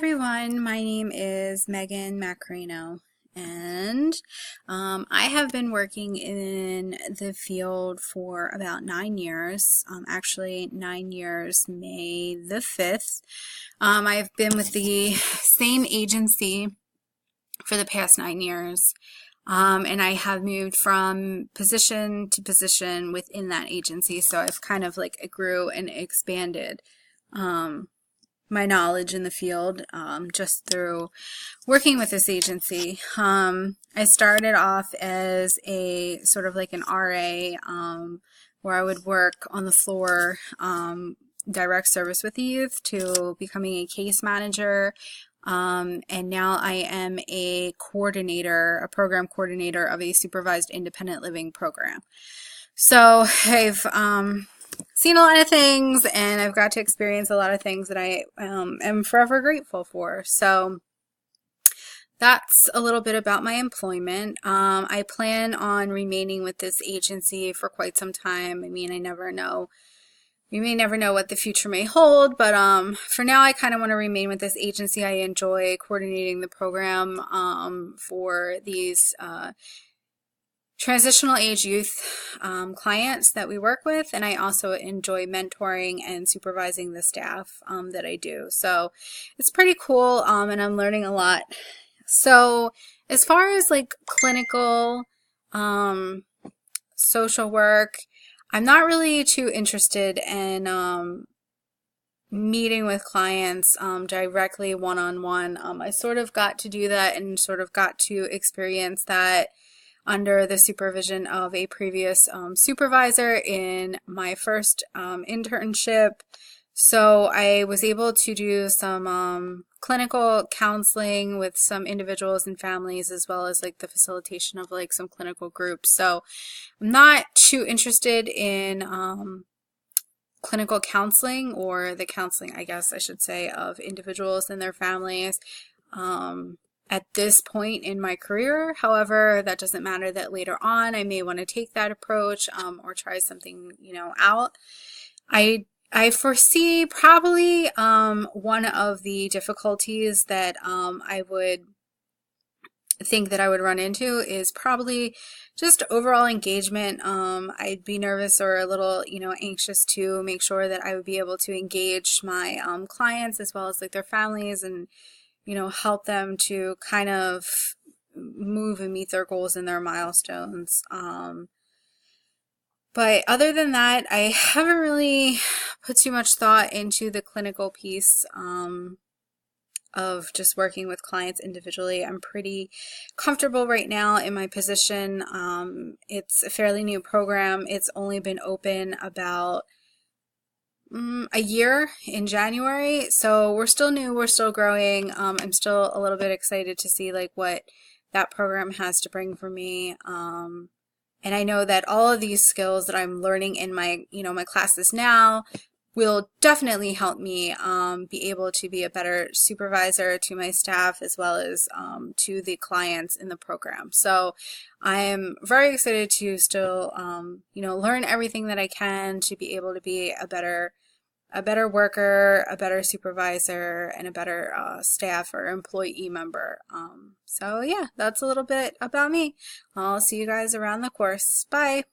everyone, my name is Megan Macarino, and I have been working in the field for about 9 years, actually 9 years, May the 5th. I've been with the same agency for the past 9 years, and I have moved from position to position within that agency, so I've kind of like grew and expanded my knowledge in the field just through working with this agency. I started off as a sort of like an RA, where I would work on the floor, direct service with the youth, to becoming a case manager. And now I am a coordinator, a program coordinator of a supervised independent living program. So I've seen a lot of things, and I've got to experience a lot of things that I am forever grateful for. So that's a little bit about my employment. I plan on remaining with this agency for quite some time. I mean, I never know. We may never know what the future may hold, but for now I kind of want to remain with this agency. I enjoy coordinating the program for these transitional age youth clients that we work with, and I also enjoy mentoring and supervising the staff that I do. So it's pretty cool, and I'm learning a lot. So as far as like clinical social work, I'm not really too interested in meeting with clients directly one-on-one. I sort of got to do that and sort of got to experience that under the supervision of a previous supervisor in my first internship. So I was able to do some clinical counseling with some individuals and families, as well as like the facilitation of like some clinical groups. So I'm not too interested in clinical counseling, or the counseling, I guess I should say, of individuals and their families at this point in my career. However, that doesn't matter that later on I may want to take that approach or try something, out. I foresee probably one of the difficulties that I would think that I would run into is probably just overall engagement. I'd be nervous or a little, anxious to make sure that I would be able to engage my clients as well as like their families, and help them to kind of move and meet their goals and their milestones. But other than that, I haven't really put too much thought into the clinical piece of just working with clients individually. I'm pretty comfortable right now in my position. It's a fairly new program. It's only been open about a year in January, so we're still new, we're still growing. I'm still a little bit excited to see like what that program has to bring for me. And I know that all of these skills that I'm learning in my, my classes now will definitely help me be able to be a better supervisor to my staff, as well as to the clients in the program. So I am very excited to still, learn everything that I can to be able to be a better worker, a better supervisor, and a better staff or employee member. So yeah, that's a little bit about me. I'll see you guys around the course. Bye.